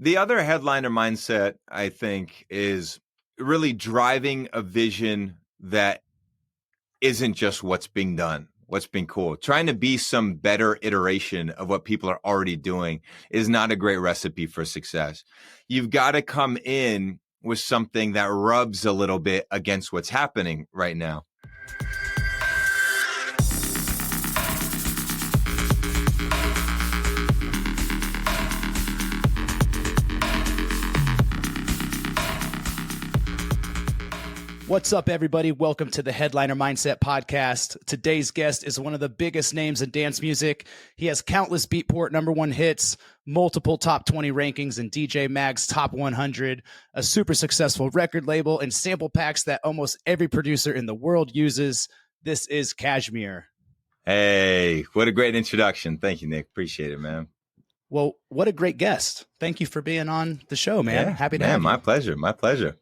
The other headliner mindset, I think, is really driving a vision that isn't just what's being done, what's being cool. Trying to be some better iteration of what people are already doing is not a great recipe for success. You've got to come in with something that rubs a little bit against what's happening right now. What's up, everybody? Welcome to the Headliner Mindset Podcast. Today's guest is one of the biggest names in dance music. He has countless Beatport #1 hits, multiple top 20 rankings in DJ Mag's top 100, a super successful record label, and sample packs that almost every producer in the world uses. This is KSHMR. Hey, what a great introduction. Thank you, Nick. Appreciate it, man. Well, what a great guest. Thank you for being on the show, man. Yeah, Happy to have you. My pleasure. My pleasure.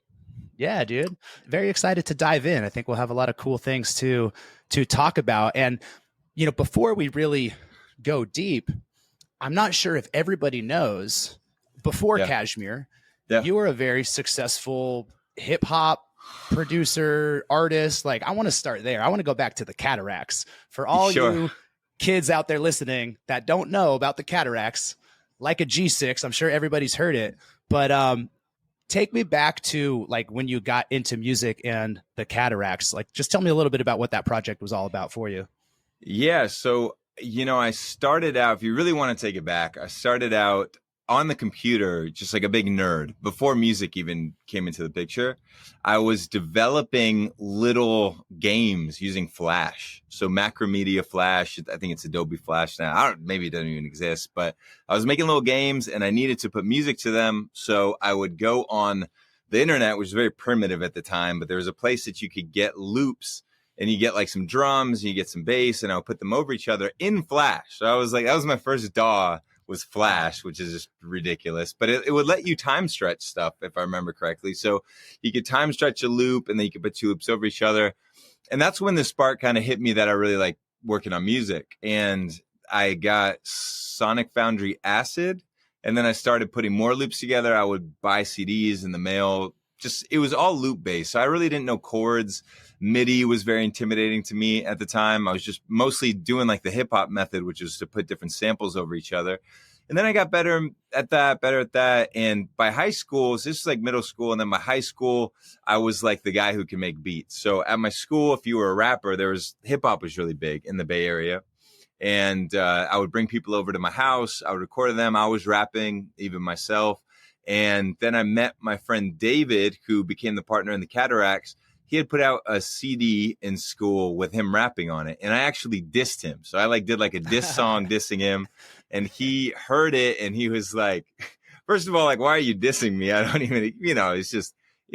Yeah, dude. Very excited to dive in. I think we'll have a lot of cool things to talk about. And, you know, before we really go deep, I'm not sure if everybody knows, before KSHMR, you were a very successful hip hop producer, artist. Like, I want to start there. I want to go back to the Cataracts. For all you kids out there listening that don't know about the Cataracts, like a G6, I'm sure everybody's heard it, but take me back to like when you got into music and the Cataracts. Like, just tell me a little bit about what that project was all about for you. Yeah. So, you know, I started out, if you really want to take it back, I started out on the computer, just like a big nerd. Before music even came into the picture, I was developing little games using Flash. So Macromedia Flash, I think it's Adobe Flash now. Maybe it doesn't even exist, but I was making little games and I needed to put music to them. So I would go on the internet, which was very primitive at the time, but there was a place that you could get loops and you get like some drums and you get some bass, and I would put them over each other in Flash. So I was like, that was my first DAW, was Flash, which is just ridiculous, but it would let you time stretch stuff, if I remember correctly. So you could time stretch a loop and then you could put two loops over each other. And that's when the spark kind of hit me that I really like working on music. And I got Sonic Foundry Acid, and then I started putting more loops together. I would buy CDs in the mail. Just, it was all loop based. So I really didn't know chords. MIDI was very intimidating to me at the time. I was just mostly doing like the hip hop method, which is to put different samples over each other. And then I got better at that. And by high school, so this is like middle school. And then by high school, I was like the guy who can make beats. So at my school, if you were a rapper, hip hop was really big in the Bay Area. And I would bring people over to my house. I would record them. I was rapping, even myself. And then I met my friend David, who became the partner in the Cataracts. He had put out a CD in school with him rapping on it. And I actually dissed him. So I did a diss song dissing him. And he heard it and he was like, first of all, like, why are you dissing me? I don't even, it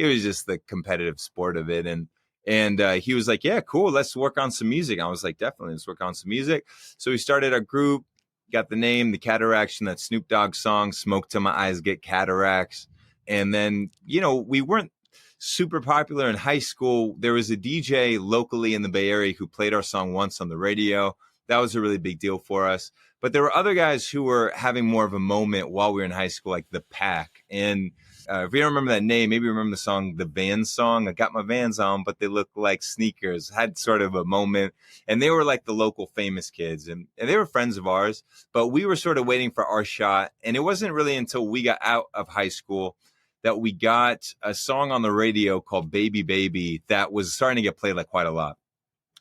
was just the competitive sport of it. And he was like, yeah, cool. Let's work on some music. I was like, definitely, let's work on some music. So we started a group, got the name, the Cataracts, and that Snoop Dogg song, Smoke Till My Eyes Get Cataracts. And then, we weren't super popular in high school. There was a DJ locally in the Bay Area who played our song once on the radio. That was a really big deal for us. But there were other guys who were having more of a moment while we were in high school, like The Pack. And if you don't remember that name, maybe remember the song, the Vans song. I got my Vans on, but they look like sneakers. Had sort of a moment. And they were like the local famous kids. And they were friends of ours. But we were sort of waiting for our shot. And it wasn't really until we got out of high school that we got a song on the radio called Baby Baby that was starting to get played like quite a lot.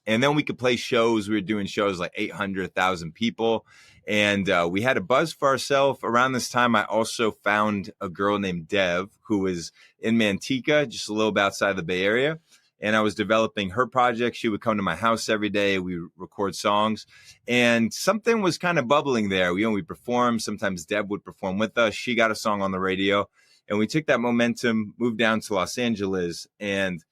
And then we could play shows. We were doing shows like 800,000 people. And we had a buzz for ourselves. Around this time, I also found a girl named Dev who was in Manteca, just a little bit outside the Bay Area. And I was developing her project. She would come to my house every day. We would record songs. And something was kind of bubbling there. We performed. Sometimes Dev would perform with us. She got a song on the radio. And we took that momentum, moved down to Los Angeles, and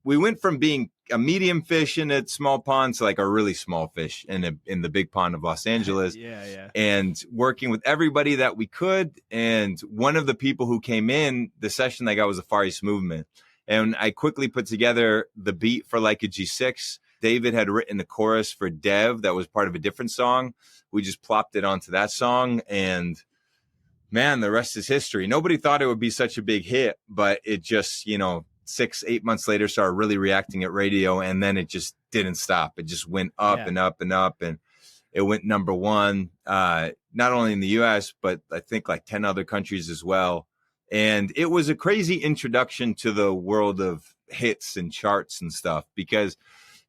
we went from being a medium fish in a small pond to like a really small fish in the big pond of Los Angeles. Yeah. And working with everybody that we could. And one of the people who came in the session that got was the Far East Movement. And I quickly put together the beat for Like a G6. David had written the chorus for Dev that was part of a different song. We just plopped it onto that song, and man, the rest is history. Nobody thought it would be such a big hit, but it just, 6-8 months later started really reacting at radio, and then it just didn't stop. It just went up and up and up, and it went number one, not only in the US, but I think like 10 other countries as well. And it was a crazy introduction to the world of hits and charts and stuff, because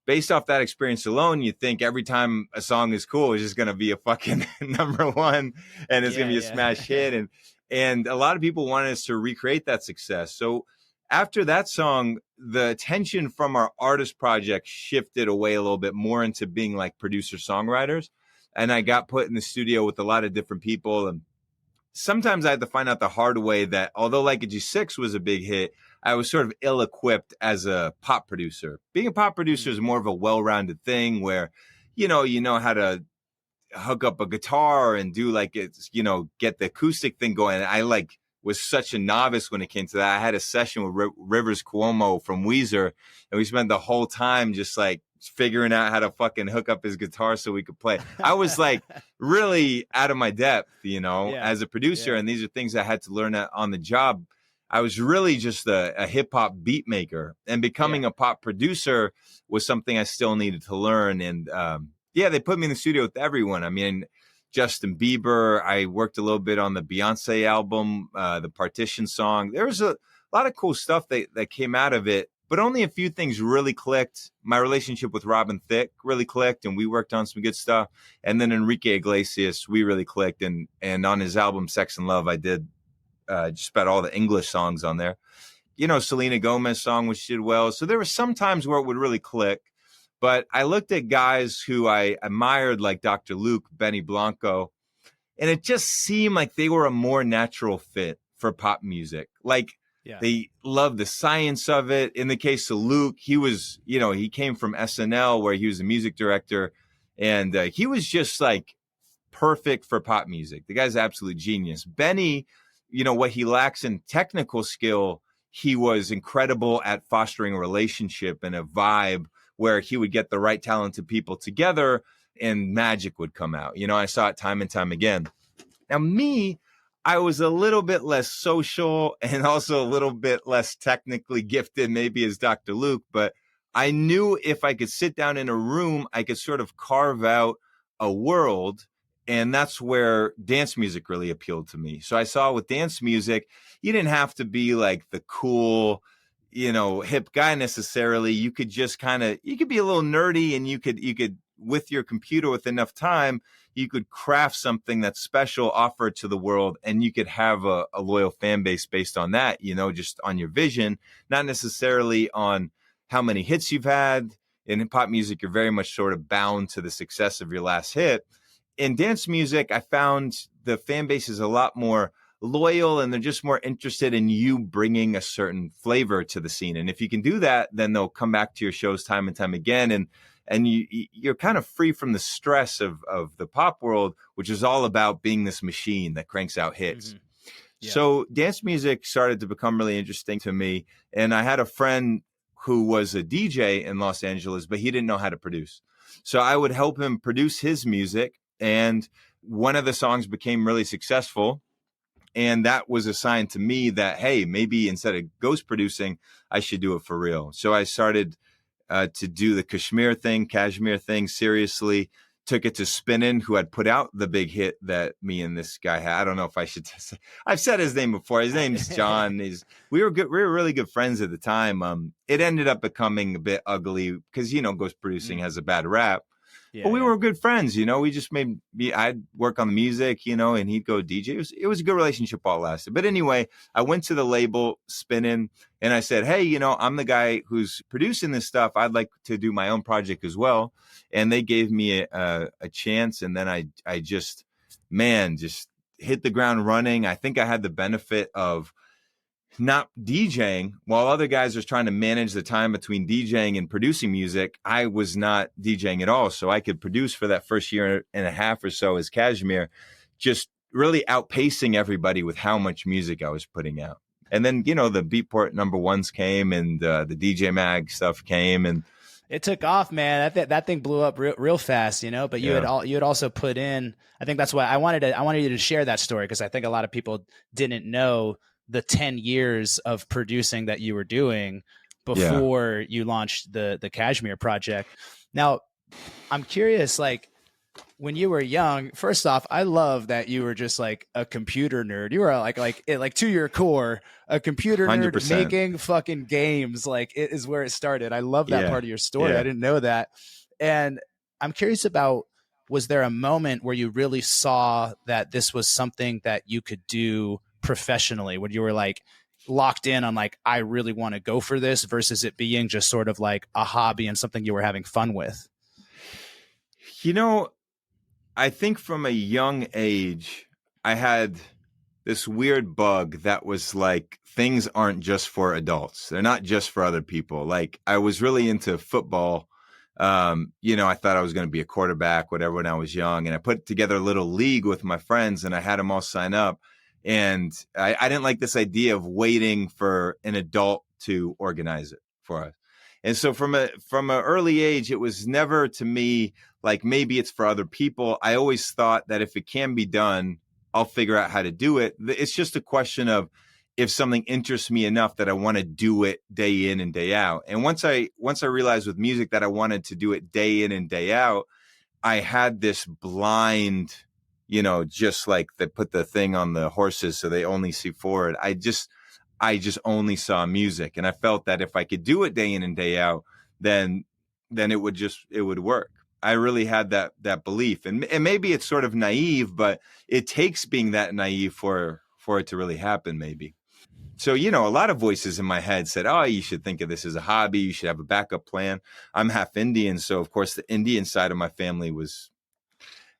based off that experience alone, you think every time a song is cool, it's just going to be a fucking number one, and it's going to be a smash hit. And a lot of people wanted us to recreate that success. So after that song, the attention from our artist project shifted away a little bit more into being like producer songwriters. And I got put in the studio with a lot of different people. And sometimes I had to find out the hard way that although Like a G6 was a big hit, I was sort of ill-equipped as a pop producer. Being a pop producer is more of a well-rounded thing where, you know how to hook up a guitar and do like it's, get the acoustic thing going. I was such a novice when it came to that. I had a session with Rivers Cuomo from Weezer, and we spent the whole time just like figuring out how to fucking hook up his guitar so we could play. I was like really out of my depth, as a producer. And these are things I had to learn on the job. I was really just a hip hop beat maker, and becoming a pop producer was something I still needed to learn. And they put me in the studio with everyone. I mean, Justin Bieber. I worked a little bit on the Beyonce album, the Partition song. There was a lot of cool stuff that came out of it, but only a few things really clicked. My relationship with Robin Thicke really clicked, and we worked on some good stuff. And then Enrique Iglesias, we really clicked. And on his album Sex and Love, I did just about all the English songs on there. Selena Gomez song, which did well. So there were some times where it would really click. But I looked at guys who I admired, like Dr. Luke, Benny Blanco, and it just seemed like they were a more natural fit for pop music. Like they loved the science of it. In the case of Luke, he was, he came from SNL where he was a music director, and he was just like perfect for pop music. The guy's absolute genius. Benny, what he lacks in technical skill, he was incredible at fostering a relationship and a vibe where he would get the right talented people together and magic would come out. I saw it time and time again. Now, me, I was a little bit less social and also a little bit less technically gifted, maybe as Dr. Luke, but I knew if I could sit down in a room, I could sort of carve out a world. And that's where dance music really appealed to me. So I saw with dance music, you didn't have to be like the cool, hip guy necessarily. You could just you could be a little nerdy, and you could with your computer, with enough time, you could craft something that's special, offer it to the world, and you could have a loyal fan base based on that, just on your vision, not necessarily on how many hits you've had. In pop music, you're very much sort of bound to the success of your last hit. In dance music, I found the fan base is a lot more loyal, and they're just more interested in you bringing a certain flavor to the scene. And if you can do that, then they'll come back to your shows time and time again. And you're kind of free from the stress of the pop world, which is all about being this machine that cranks out hits. Mm-hmm. Yeah. So dance music started to become really interesting to me. And I had a friend who was a DJ in Los Angeles, but he didn't know how to produce. So I would help him produce his music. And one of the songs became really successful. And that was a sign to me that, hey, maybe instead of ghost producing, I should do it for real. So I started to do the Kashmir thing seriously, took it to Spinnin', who had put out the big hit that me and this guy had. I don't know if I should say, I've said his name before. His name's John. We were really good friends at the time. It ended up becoming a bit ugly because, ghost producing has a bad rap. Yeah, but we were good friends, we just I'd work on the music, and he'd go DJ. It was a good relationship all lasted. But anyway, I went to the label Spinnin', and I said, hey, I'm the guy who's producing this stuff. I'd like to do my own project as well. And they gave me a chance. And then I just hit the ground running. I think I had the benefit of not DJing while other guys are trying to manage the time between DJing and producing music. I was not DJing at all. So I could produce for that first year and a half or so as KSHMR, just really outpacing everybody with how much music I was putting out. And then, the Beatport number ones came, and the DJ Mag stuff came. And It took off, man. That thing blew up real fast, you know. But Yeah. you had also put in. I think that's why I wanted you to share that story, because I think a lot of people didn't know the 10 years of producing that you were doing Yeah. before you launched the Kashmir project. Now, I'm curious, like, when you were young, first off, I love that you were just like a computer nerd. You were like to your core, a computer nerd 100%. making fucking games. Like, it is where it started. I love that Yeah. part of your story. I Yeah. didn't know that. And I'm curious about, was there a moment where you really saw that this was something that you could do professionally, when you were like locked in on like, I really want to go for this, versus it being just sort of like a hobby and something you were having fun with? You know, I think from a young age, I had this weird bug that was like, things aren't just for adults. They're not just for other people. Like, I was really into football. I thought I was going to be a quarterback, whatever, when I was young. And I put together a little league with my friends and I had them all sign up. And I didn't like this idea of waiting for an adult to organize it for us. And so from an early age, it was never to me like, maybe it's for other people. I always thought that if it can be done, I'll figure out how to do it. It's just a question of if something interests me enough that I want to do it day in and day out. And once I realized with music that I wanted to do it day in and day out, I had this blind, just like they put the thing on the horses so they only see forward. I just only saw music, and I felt that if I could do it day in and day out, then it would work. I really had that belief, and maybe it's sort of naive, but it takes being that naive for it to really happen, maybe. So, a lot of voices in my head said, "Oh, you should think of this as a hobby. You should have a backup plan." I'm half Indian, so of course the Indian side of my family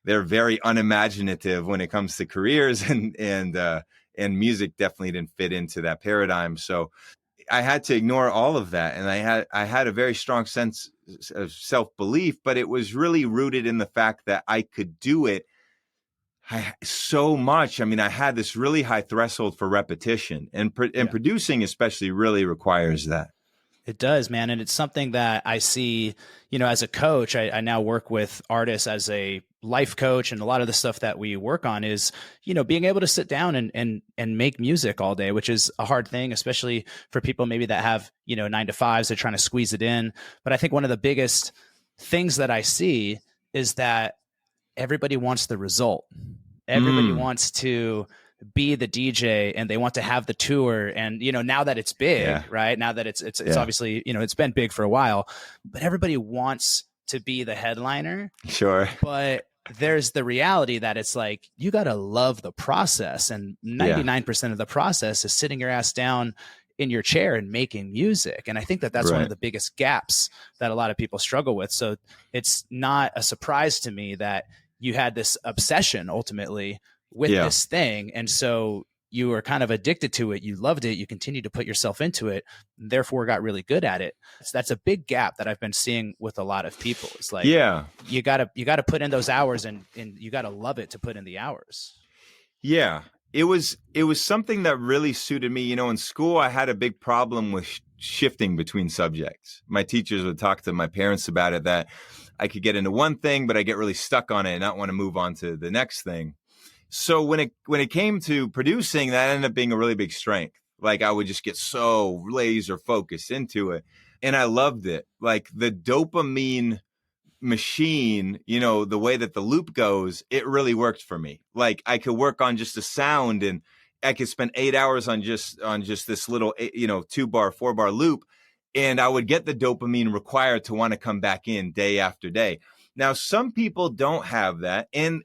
they're very unimaginative when it comes to careers, and music definitely didn't fit into that paradigm. So I had to ignore all of that, and I had a very strong sense of self-belief, but it was really rooted in the fact that I could do it so much. I mean, I had this really high threshold for repetition, and Yeah. producing especially really requires that. It does, man. And it's something that I see, as a coach. I now work with artists as a life coach. And a lot of the stuff that we work on is, being able to sit down and make music all day, which is a hard thing, especially for people maybe that have, 9 to 5s, they're trying to squeeze it in. But I think one of the biggest things that I see is that everybody wants the result. Everybody Mm, wants to be the DJ, and they want to have the tour. And, now that it's yeah, big, right? Now that it's yeah, obviously, it's been big for a while, but everybody wants to be the headliner. sure, But there's the reality that it's like, you got to love the process. And yeah, 99% of the process is sitting your ass down in your chair and making music. And I think that that's one of right, the biggest gaps that a lot of people struggle with. So it's not a surprise to me that you had this obsession ultimately with yeah. this thing. And so you were kind of addicted to it. You loved it. You continued to put yourself into it, and therefore got really good at it. So that's a big gap that I've been seeing with a lot of people. It's like, Yeah. you gotta put in those hours, and you gotta love it to put in the hours. Yeah, it was something that really suited me. In school, I had a big problem with shifting between subjects. My teachers would talk to my parents about it, that I could get into one thing, but I get really stuck on it and not want to move on to the next thing. So when it came to producing, that ended up being a really big strength. Like, I would just get so laser focused into it, and I loved it. Like, the dopamine machine, the way that the loop goes, it really worked for me. Like, I could work on just a sound, and I could spend 8 hours on just this little, 2 bar, 4 bar loop, and I would get the dopamine required to want to come back in day after day. Now, some people don't have that, and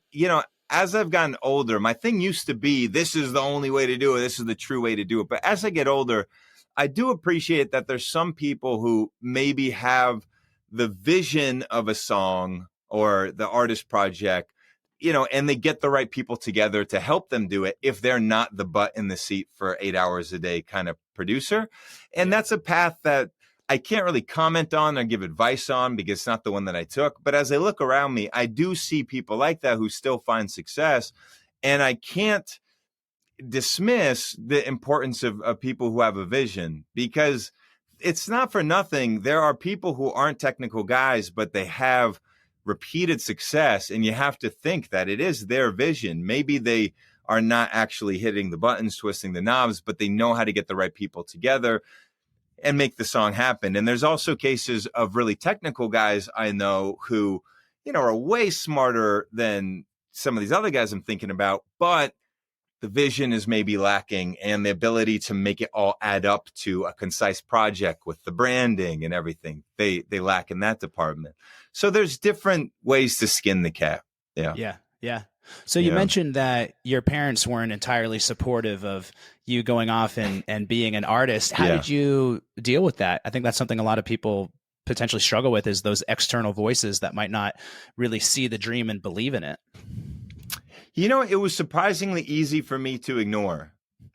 as I've gotten older, my thing used to be, this is the only way to do it, this is the true way to do it. But as I get older, I do appreciate that there's some people who maybe have the vision of a song or the artist project, and they get the right people together to help them do it if they're not the butt in the seat for 8 hours a day kind of producer. And Yeah. that's a path that I can't really comment on or give advice on because it's not the one that I took. But as I look around me, I do see people like that who still find success. And I can't dismiss the importance of people who have a vision, because it's not for nothing. There are people who aren't technical guys, but they have repeated success, and you have to think that it is their vision. Maybe they are not actually hitting the buttons, twisting the knobs, but they know how to get the right people together and make the song happen. And there's also cases of really technical guys I know who, are way smarter than some of these other guys I'm thinking about, but the vision is maybe lacking, and the ability to make it all add up to a concise project with the branding and everything. They lack in that department. So there's different ways to skin the cat. Yeah. Yeah. Yeah. So you mentioned that your parents weren't entirely supportive of you going off and being an artist. How did you deal with that? I think that's something a lot of people potentially struggle with, is those external voices that might not really see the dream and believe in it. It was surprisingly easy for me to ignore.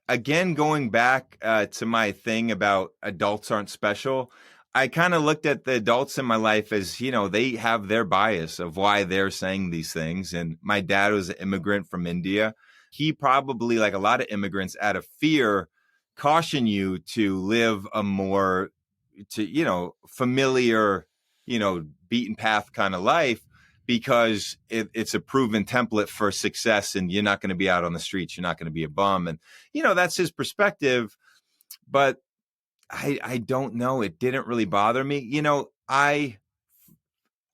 Again, going back to my thing about adults aren't special, I kind of looked at the adults in my life as, they have their bias of why they're saying these things. And my dad was an immigrant from India. He probably, like a lot of immigrants, out of fear, caution you to live a more, familiar, beaten path kind of life, because it's a proven template for success, and you're not going to be out on the streets. You're not going to be a bum. And, that's his perspective. But I don't know. It didn't really bother me. I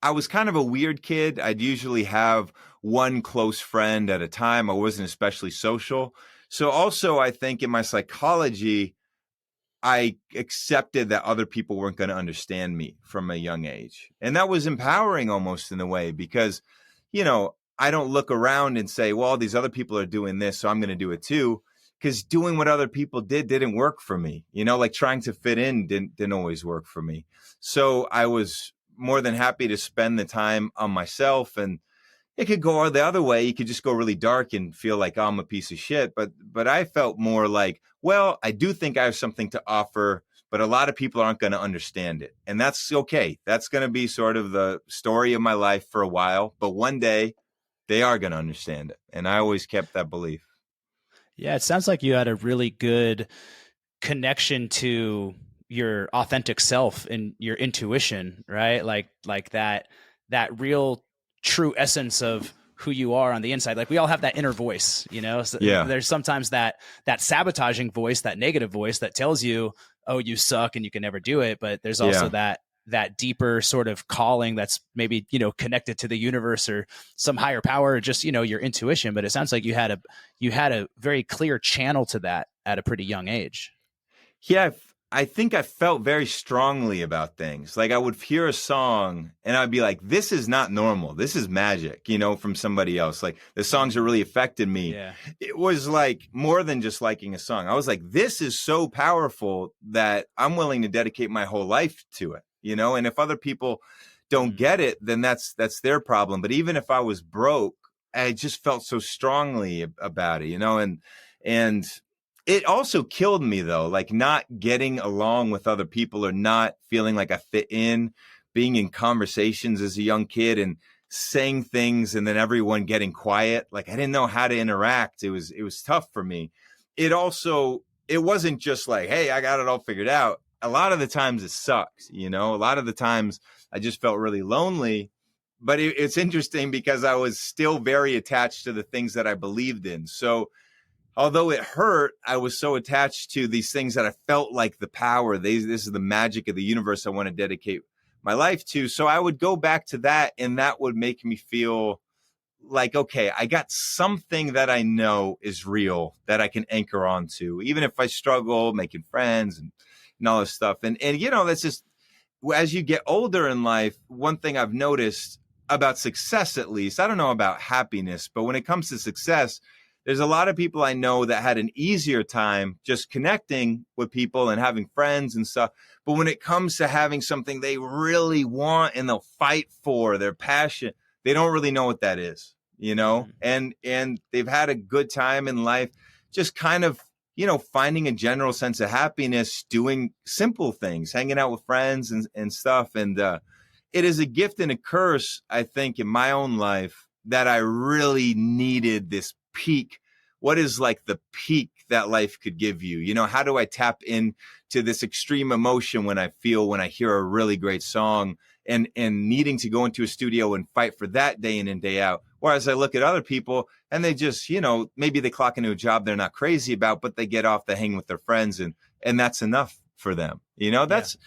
was kind of a weird kid. I'd usually have one close friend at a time. I wasn't especially social. So also, I think in my psychology, I accepted that other people weren't going to understand me from a young age. And that was empowering almost in a way, because, I don't look around and say, well, these other people are doing this, so I'm going to do it too. Because doing what other people didn't work for me. Like trying to fit in didn't always work for me. So I was more than happy to spend the time on myself. And it could go the other way. You could just go really dark and feel like, oh, I'm a piece of shit. But I felt more like, well, I do think I have something to offer, but a lot of people aren't going to understand it. And that's okay. That's going to be sort of the story of my life for a while. But one day they are going to understand it. And I always kept that belief. Yeah, it sounds like you had a really good connection to your authentic self and your intuition, right? Like that real true essence of who you are on the inside. Like we all have that inner voice, So there's sometimes that sabotaging voice, that negative voice that tells you, oh, you suck and you can never do it. But there's also that deeper sort of calling that's maybe, connected to the universe or some higher power, or just, your intuition. But it sounds like you had a very clear channel to that at a pretty young age. Yeah. I think I felt very strongly about things. Like I would hear a song and I'd be like, this is not normal. This is magic, from somebody else. Like the songs are really affected me. Yeah. It was like more than just liking a song. I was like, this is so powerful that I'm willing to dedicate my whole life to it, and if other people don't get it, then that's their problem. But even if I was broke, I just felt so strongly about it, and it also killed me though, like not getting along with other people or not feeling like I fit in, being in conversations as a young kid and saying things and then everyone getting quiet. Like I didn't know how to interact. It was tough for me. It wasn't just like, hey, I got it all figured out. A lot of the times it sucks, a lot of the times I just felt really lonely. But it's interesting because I was still very attached to the things that I believed in. So although it hurt, I was so attached to these things that I felt like the power. This is the magic of the universe I want to dedicate my life to. So I would go back to that, and that would make me feel like, okay, I got something that I know is real that I can anchor onto, even if I struggle making friends and all this stuff. And that's just, as you get older in life, one thing I've noticed about success, at least, I don't know about happiness, but when it comes to success, there's a lot of people I know that had an easier time just connecting with people and having friends and stuff. But when it comes to having something they really want and they'll fight for, their passion, they don't really know what that is, and they've had a good time in life, just kind of, finding a general sense of happiness, doing simple things, hanging out with friends and stuff. And it is a gift and a curse, I think, in my own life, that I really needed this peak. What is like the peak that life could give you? You know, how do I tap into this extreme emotion when I hear a really great song, and needing to go into a studio and fight for that day in and day out? Whereas I look at other people and they just, you know, maybe they clock into a job they're not crazy about, but they get off, they hang with their friends, and that's enough for them. You know, that's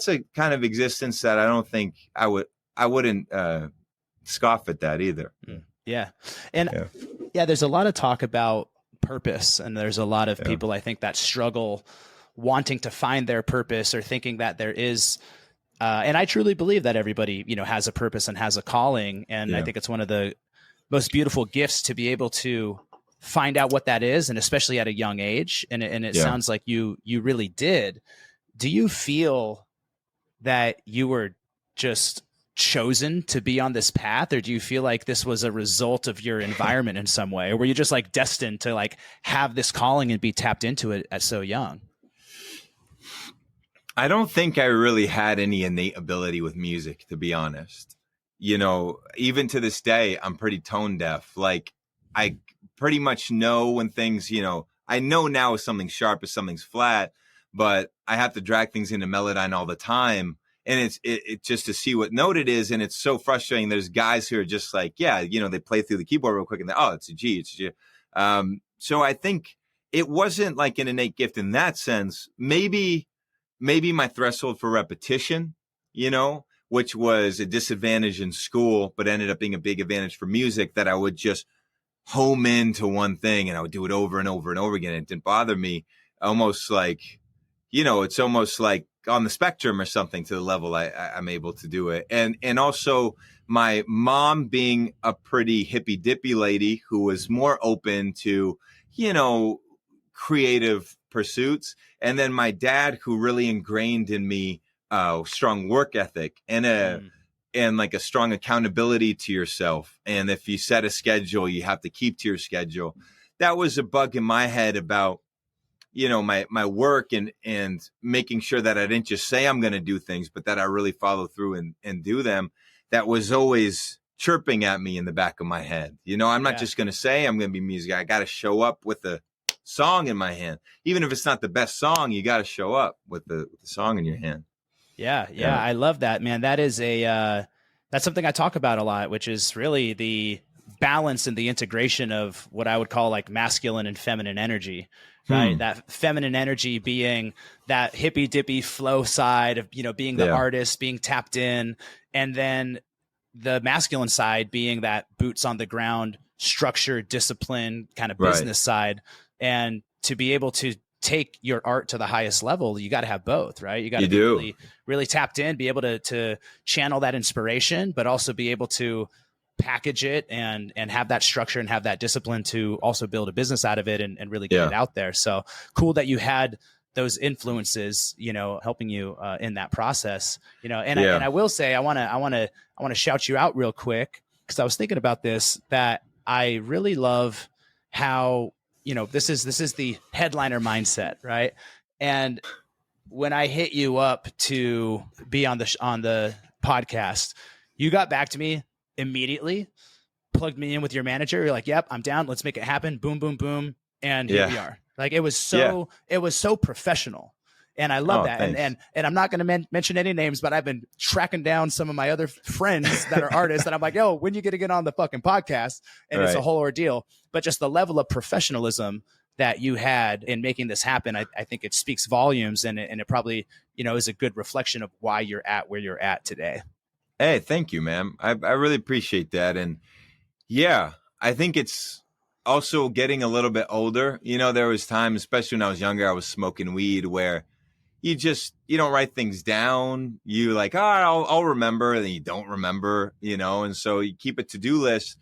a kind of existence that I don't think I wouldn't scoff at that either. Yeah. And there's a lot of talk about purpose, and there's a lot of people, I think, that struggle wanting to find their purpose, or thinking that there is, and I truly believe that everybody, you know, has a purpose and has a calling. And I think it's one of the most beautiful gifts to be able to find out what that is, and especially at a young age. And it sounds like you really did. Do you feel that you were just chosen to be on this path, or do you feel like this was a result of your environment in some way, or were you just like destined to like have this calling and be tapped into it at so young? I don't think I really had any innate ability with music, to be honest. You know, even to this day, I'm pretty tone deaf. Like, I pretty much know when things, you know, I know now if something's sharp, if something's flat, but I have to drag things into Melodyne all the time. And it's just to see what note it is. And it's so frustrating. There's guys who are just like, yeah, you know, they play through the keyboard real quick and oh, it's a G, it's a G. So I think it wasn't like an innate gift in that sense. Maybe my threshold for repetition, you know, which was a disadvantage in school, but ended up being a big advantage for music, that I would just home into one thing and I would do it over and over and over again. It didn't bother me. Almost like, you know, it's almost like on the spectrum or something, to the level I'm able to do it. And also my mom being a pretty hippy dippy lady who was more open to, you know, creative pursuits. And then my dad, who really ingrained in me strong work ethic and like a strong accountability to yourself. And if you set a schedule, you have to keep to your schedule. That was a bug in my head about, you know, my work and making sure that I didn't just say I'm going to do things, but that I really follow through and do them. That was always chirping at me in the back of my head. You know, I'm not just going to say I'm going to be music. I got to show up with the song in my hand. Even if it's not the best song, you got to show up with the song in your hand. Yeah. I love that, man. That is that's something I talk about a lot, which is really the balance and the integration of what I would call like masculine and feminine energy, right? That feminine energy being that hippy dippy flow side of, you know, being the artist, being tapped in, and then the masculine side being that boots on the ground, structured, discipline kind of business side. And to be able to take your art to the highest level, you got to have both, right? You got to be really, really tapped in, be able to channel that inspiration, but also be able to package it and have that structure and have that discipline to also build a business out of it and really get it out there. So cool that you had those influences, you know, helping you in that process, you know. And I will say, I want to shout you out real quick, because I was thinking about this, that I really love how, you know, this is the headliner mindset, right? And when I hit you up to be on the podcast, you got back to me immediately, plugged me in with your manager. You're like, "Yep, I'm down. Let's make it happen." Boom, boom, boom, and here we are. Like, it was so professional, and I love that. And I'm not going to mention any names, but I've been tracking down some of my other friends that are artists, and I'm like, "Yo, when you get to get on the fucking podcast?" And it's a whole ordeal. But just the level of professionalism that you had in making this happen, I think it speaks volumes, and it probably, you know, is a good reflection of why you're at where you're at today. Hey, thank you, man. I really appreciate that. And yeah, I think it's also getting a little bit older. You know, there was times, especially when I was younger, I was smoking weed, where you don't write things down. You like, I'll remember, and then you don't remember, you know, and so you keep a to-do list,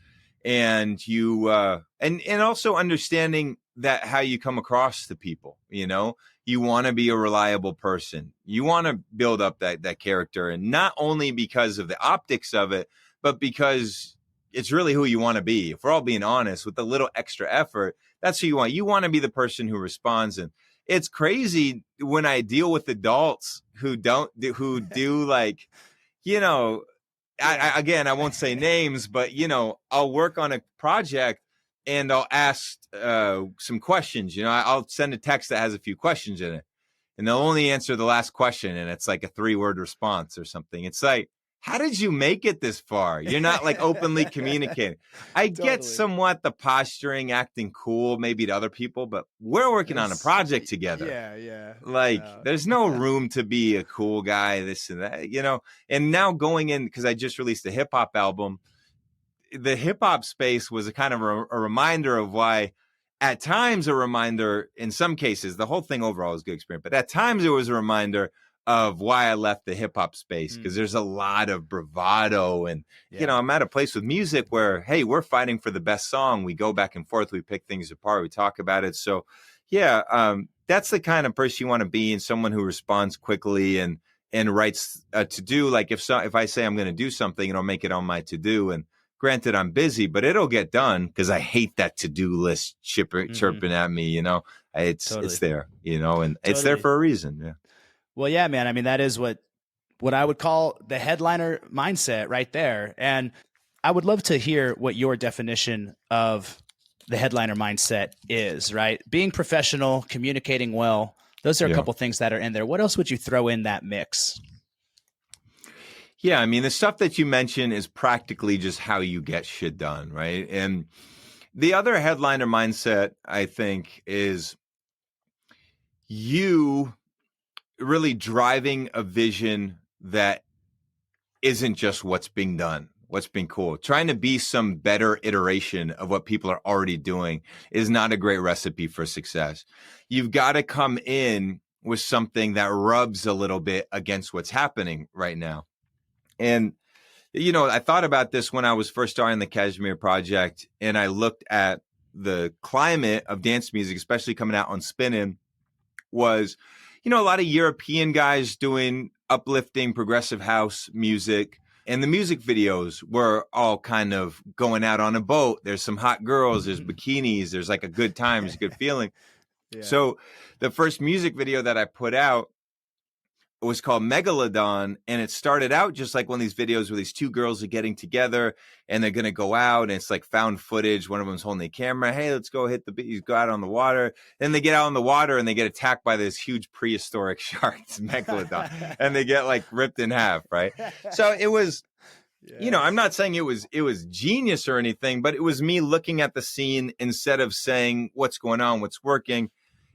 and you, and also understanding that how you come across to people, you know, you want to be a reliable person. You want to build up that character, and not only because of the optics of it, but because it's really who you want to be. If we're all being honest, with a little extra effort, that's who you want. You want to be the person who responds. And it's crazy when I deal with adults who do like, you know, I won't say names, but, you know, I'll work on a project and I'll ask some questions. You know, I'll send a text that has a few questions in it, and they'll only answer the last question, and it's like a 3-word response or something. It's like, how did you make it this far? You're not like openly communicating. I get Totally. somewhat the posturing, acting cool, maybe to other people, but we're working on a project together. Yeah. Like, No. there's no room to be a cool guy, this and that, you know? And now going in, because I just released a hip hop album, the hip hop space was a kind of a reminder of why, at times, a reminder, in some cases, the whole thing overall is a good experience, but at times it was a reminder of why I left the hip hop space, because there's a lot of bravado. And, you know, I'm at a place with music where, hey, we're fighting for the best song. We go back and forth. We pick things apart. We talk about it. So, yeah, that's the kind of person you want to be, and someone who responds quickly and writes a to do. Like if I say I'm going to do something, and I'll make it on my to do. And granted, I'm busy, but it'll get done, because I hate that to do list chirping at me. You know, it's there. You know, and it's there for a reason. Yeah. Well, yeah, man. I mean, that is what I would call the headliner mindset right there. And I would love to hear what your definition of the headliner mindset is, right? Being professional, communicating well. Those are a couple things that are in there. What else would you throw in that mix? Yeah, I mean, the stuff that you mentioned is practically just how you get shit done, right? And the other headliner mindset, I think, is you really driving a vision that isn't just what's being done, what's being cool. Trying to be some better iteration of what people are already doing is not a great recipe for success. You've got to come in with something that rubs a little bit against what's happening right now. And, you know, I thought about this when I was first starting the KSHMR project, and I looked at the climate of dance music, especially coming out on Spinnin', was, you know, a lot of European guys doing uplifting progressive house music. And the music videos were all kind of going out on a boat. There's some hot girls, there's bikinis, there's like a good time, there's a good feeling. So the first music video that I put out was called Megalodon, and it started out just like one of these videos where these two girls are getting together and they're going to go out, and it's like found footage. One of them's holding the camera. Hey, let's go hit the beach, go out on the water. Then they get out on the water and they get attacked by this huge prehistoric shark, Megalodon, and they get like ripped in half, right? So it was, you know, I'm not saying it was genius or anything, but it was me looking at the scene instead of saying what's going on, what's working,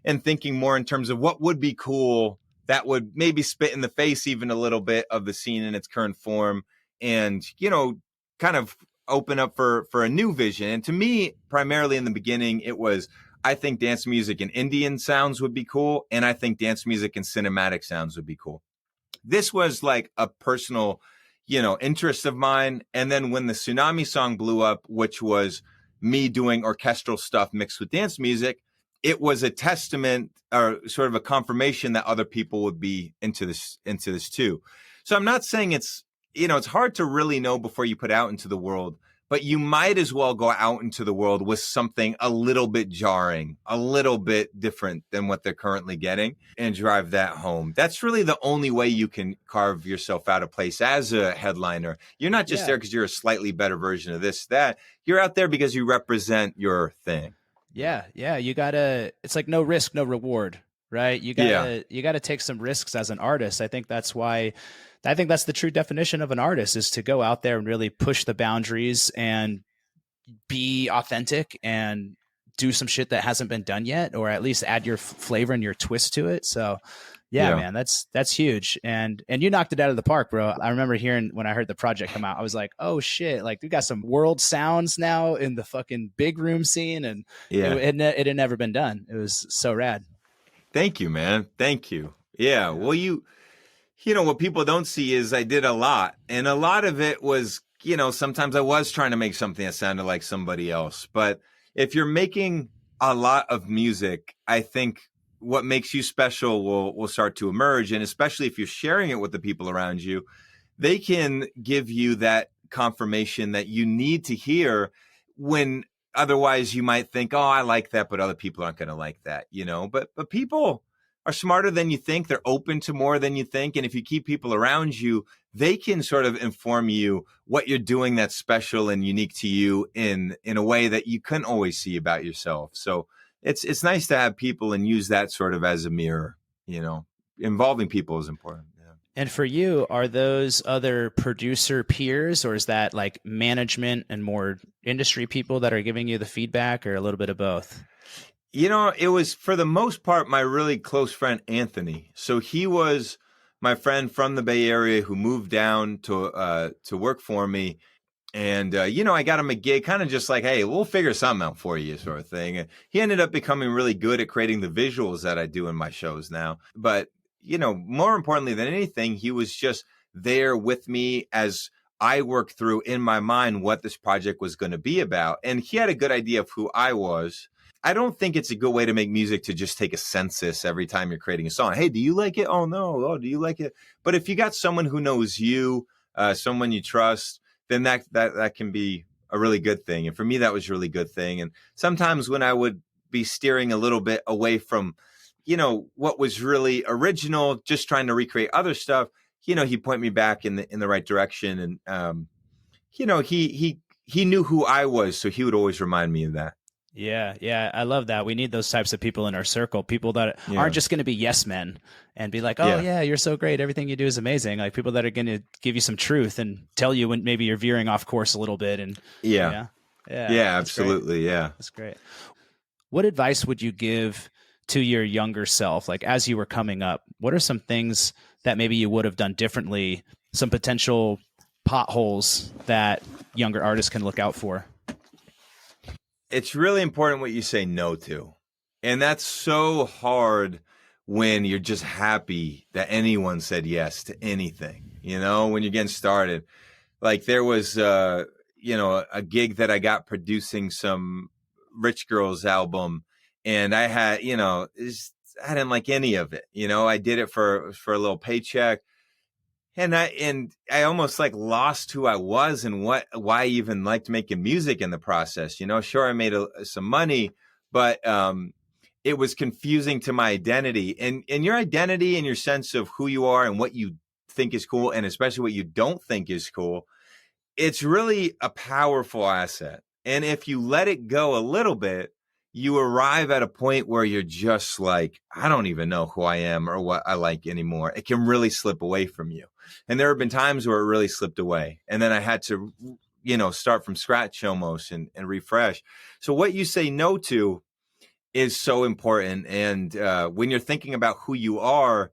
and thinking more in terms of what would be cool that would maybe spit in the face even a little bit of the scene in its current form, and, you know, kind of open up for a new vision. And to me, primarily in the beginning, it was, I think dance music and Indian sounds would be cool, and I think dance music and cinematic sounds would be cool. This was like a personal, you know, interest of mine. And then when the Tsunami song blew up, which was me doing orchestral stuff mixed with dance music, it was a testament or sort of a confirmation that other people would be into this too. So I'm not saying it's, you know, it's hard to really know before you put out into the world, but you might as well go out into the world with something a little bit jarring, a little bit different than what they're currently getting, and drive that home. That's really the only way you can carve yourself out of place as a headliner. You're not just there because you're a slightly better version of this, that. You're out there because you represent your thing. Yeah. You gotta, it's like no risk, no reward, right? You gotta take some risks as an artist. I think that's the true definition of an artist, is to go out there and really push the boundaries and be authentic and do some shit that hasn't been done yet, or at least add your flavor and your twist to it. So yeah, man, that's huge. And you knocked it out of the park, bro. I remember hearing, when I heard the project come out, I was like, oh shit, like we got some world sounds now in the fucking big room scene. And it had never been done. It was so rad. Thank you, man. Thank you. Yeah. Well, you know, what people don't see is I did a lot, and a lot of it was, you know, sometimes I was trying to make something that sounded like somebody else. But if you're making a lot of music, I think what makes you special will start to emerge. And especially if you're sharing it with the people around you, they can give you that confirmation that you need to hear, when otherwise you might think, oh, I like that, but other people aren't going to like that, you know. But people are smarter than you think. They're open to more than you think. And if you keep people around you they can sort of inform you what you're doing that's special and unique to you in a way that you couldn't always see about yourself. So it's nice to have people and use that sort of as a mirror. Involving people is important. Yeah. And for you, are those other producer peers, or is that like management and more industry people that are giving you the feedback, or a little bit of both? It was for the most part my really close friend Anthony. So he was my friend from the Bay Area who moved down to work for me. And, I got him a gig, kind of just like, hey, we'll figure something out for you, sort of thing. And he ended up becoming really good at creating the visuals that I do in my shows now. But, more importantly than anything, he was just there with me as I worked through in my mind what this project was going to be about. And he had a good idea of who I was. I don't think it's a good way to make music to just take a census every time you're creating a song. Hey, do you like it? Oh, no. Oh, do you like it? But if you got someone who knows you, someone you trust, then that can be a really good thing. And for me, that was a really good thing. And sometimes when I would be steering a little bit away from, what was really original, just trying to recreate other stuff, he'd point me back in the right direction. And, he knew who I was. So he would always remind me of that. Yeah, yeah, I love that. We need those types of people in our circle, people that aren't just going to be yes men and be like, oh, yeah, you're so great. Everything you do is amazing. Like people that are going to give you some truth and tell you when maybe you're veering off course a little bit. And yeah, absolutely. Great. Yeah. That's great. What advice would you give to your younger self? Like as you were coming up, what are some things that maybe you would have done differently? Some potential potholes that younger artists can look out for? It's really important what you say no to. And that's so hard when you're just happy that anyone said yes to anything, when you're getting started. Like there was, a gig that I got producing some Rich Girls album, and I had, I didn't like any of it. I did it for a little paycheck. And I almost like lost who I was and why I even liked making music in the process. Sure, I made some money, but it was confusing to my identity. And your identity and your sense of who you are and what you think is cool, and especially what you don't think is cool, it's really a powerful asset. And if you let it go a little bit, you arrive at a point where you're just like, I don't even know who I am or what I like anymore. It can really slip away from you. And there have been times where it really slipped away. And then I had to, start from scratch almost and refresh. So what you say no to is so important. And when you're thinking about who you are,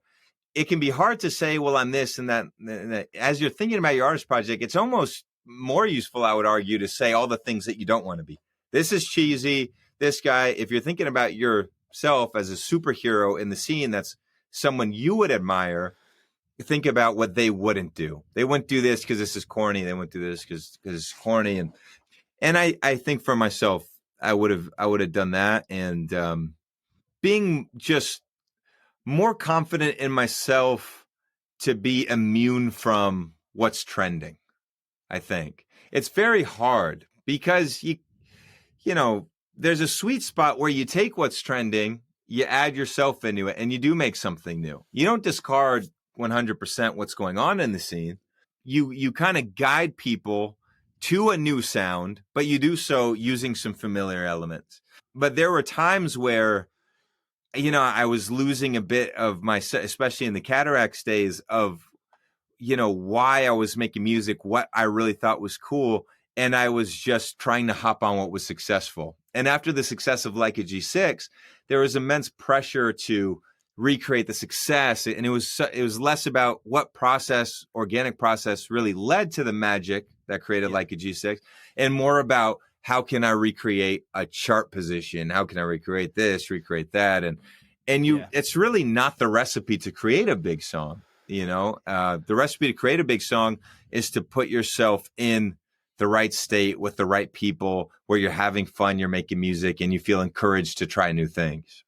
it can be hard to say, well, I'm this and that. As you're thinking about your artist project, it's almost more useful, I would argue, to say all the things that you don't want to be. This is cheesy. This guy, if you're thinking about yourself as a superhero in the scene, that's someone you would admire, think about what they wouldn't do. They wouldn't do this because this is corny. They wouldn't do this because it's corny. And I think for myself, I would have done that. And being just more confident in myself to be immune from what's trending. I think it's very hard because there's a sweet spot where you take what's trending, you add yourself into it, and you do make something new. You don't discard 100% what's going on in the scene. You kind of guide people to a new sound, but you do so using some familiar elements. But there were times where, I was losing a bit of my, especially in the Cataracts days, of, why I was making music, what I really thought was cool. And I was just trying to hop on what was successful. And after the success of Like a G6, there was immense pressure to recreate the success. And it was less about what organic process really led to the magic that created Like a G6, and more about how can I recreate a chart position? How can I recreate this, recreate that? And it's really not the recipe to create a big song. The recipe to create a big song is to put yourself in the right state with the right people where you're having fun, you're making music, and you feel encouraged to try new things.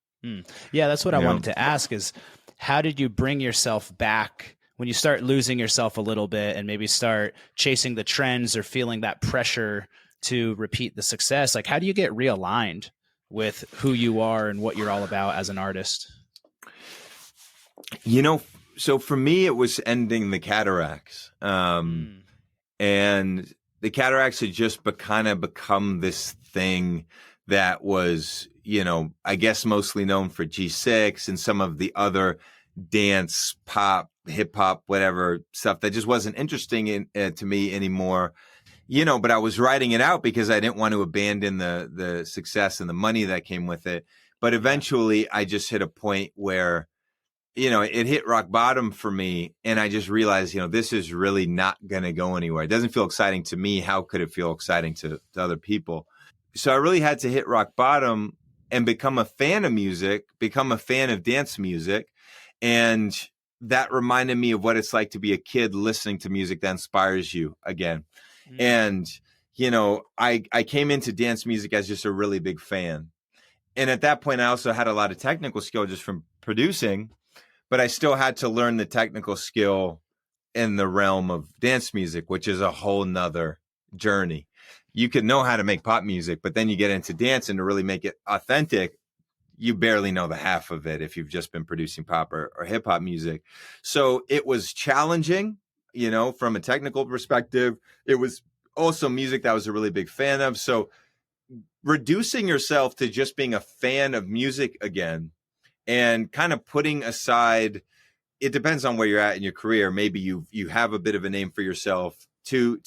Yeah, that's what I wanted to ask is, how did you bring yourself back when you start losing yourself a little bit and maybe start chasing the trends or feeling that pressure to repeat the success? Like, how do you get realigned with who you are and what you're all about as an artist? So for me, it was ending the cataracts. Mm. And the cataracts had just kind of become this thing that was, I guess mostly known for G6 and some of the other dance, pop, hip hop, whatever stuff that just wasn't interesting to me anymore. But I was writing it out because I didn't want to abandon the success and the money that came with it. But Yeah. eventually I just hit a point where it hit rock bottom for me. And I just realized, this is really not going to go anywhere. It doesn't feel exciting to me. How could it feel exciting to other people? So I really had to hit rock bottom and become a fan of music, become a fan of dance music. And that reminded me of what it's like to be a kid listening to music that inspires you again. Mm. And, I came into dance music as just a really big fan. And at that point, I also had a lot of technical skill just from producing, but I still had to learn the technical skill in the realm of dance music, which is a whole nother journey. You could know how to make pop music, but then you get into dance and to really make it authentic, you barely know the half of it if you've just been producing pop or hip hop music. So it was challenging, from a technical perspective. It was also music that I was a really big fan of. So reducing yourself to just being a fan of music again and kind of putting aside, it depends on where you're at in your career. Maybe you have a bit of a name for yourself, to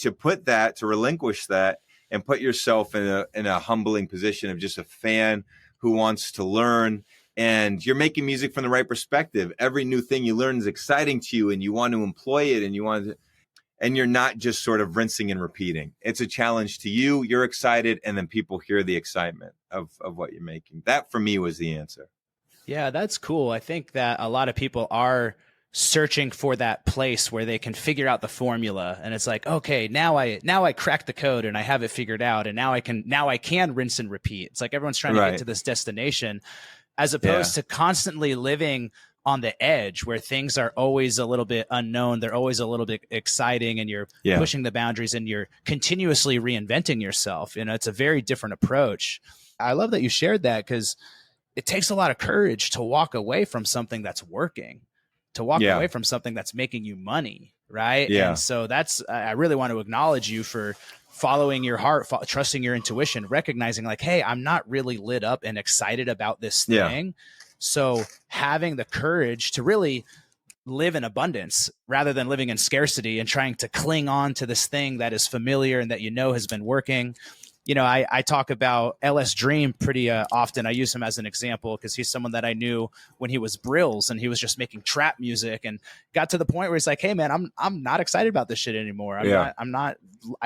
relinquish that and put yourself in a humbling position of just a fan who wants to learn. And you're making music from the right perspective. Every new thing you learn is exciting to you and you want to employ it, and you're not just sort of rinsing and repeating. It's a challenge to you. You're excited, and then people hear the excitement of what you're making. That for me was the answer. Yeah, that's cool. I think that a lot of people are searching for that place where they can figure out the formula, and it's like, okay, now I cracked the code and I have it figured out, and now I can rinse and repeat. It's like everyone's trying to get Right. to this destination, as Yeah. opposed to constantly living on the edge where things are always a little bit unknown. They're always a little bit exciting, and you're Yeah. pushing the boundaries and you're continuously reinventing yourself. It's a very different approach. I love that you shared that, because it takes a lot of courage to walk away from something that's working, to walk Yeah. away from something that's making you money. Right. And Yeah. so I really want to acknowledge you for following your heart, trusting your intuition, recognizing like, hey, I'm not really lit up and excited about this Yeah. thing. So having the courage to really live in abundance rather than living in scarcity and trying to cling on to this thing that is familiar and that has been working. I talk about LS Dream pretty often. I use him as an example because he's someone that I knew when he was Brills and he was just making trap music, and got to the point where he's like, hey man, I'm not excited about this shit anymore. I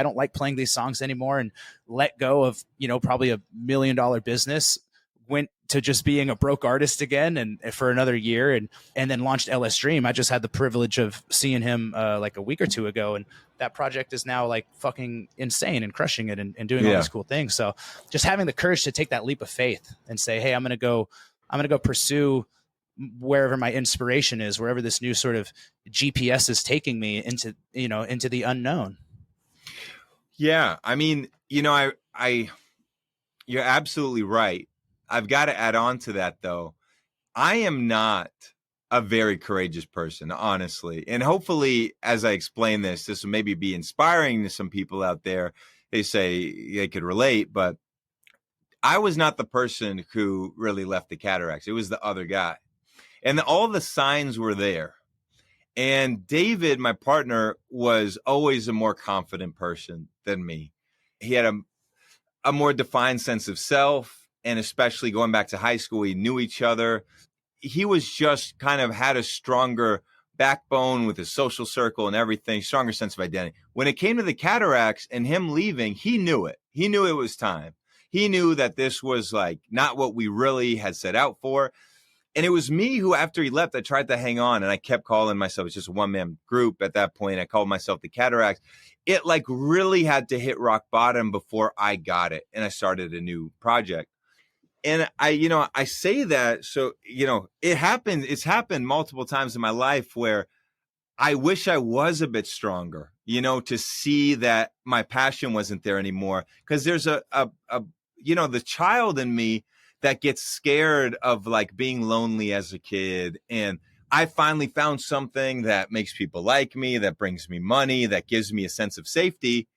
don't like playing these songs anymore, and let go of, probably $1 million business, went to just being a broke artist again, and for another year, and then launched LS Dream. I just had the privilege of seeing him like a week or two ago, and that project is now like fucking insane and crushing it, and doing all Yeah. these cool things. So just having the courage to take that leap of faith and say, hey, I'm gonna go pursue wherever my inspiration is, wherever this new sort of GPS is taking me into the unknown. Yeah. I mean, you're absolutely right. I've got to add on to that though. I am not a very courageous person, honestly. And hopefully, as I explain this will maybe be inspiring to some people out there. They say they could relate, but I was not the person who really left the cataracts. It was the other guy. And all the signs were there. And David, my partner, was always a more confident person than me. He had a more defined sense of self. And especially going back to high school, we knew each other. He was just kind of had a stronger backbone with his social circle and everything, stronger sense of identity. When it came to the cataracts and him leaving, he knew it. He knew it was time. He knew that this was like not what we really had set out for. And it was me who, after he left, I tried to hang on, and I kept calling myself, it's just a one-man group at that point. I called myself the Cataracts. It like really had to hit rock bottom before I got it. And I started a new project. And I say that, so, it's happened multiple times in my life where I wish I was a bit stronger, to see that my passion wasn't there anymore. Cause there's the child in me that gets scared of like being lonely as a kid and I finally found something that makes people like me, that brings me money, that gives me a sense of safety.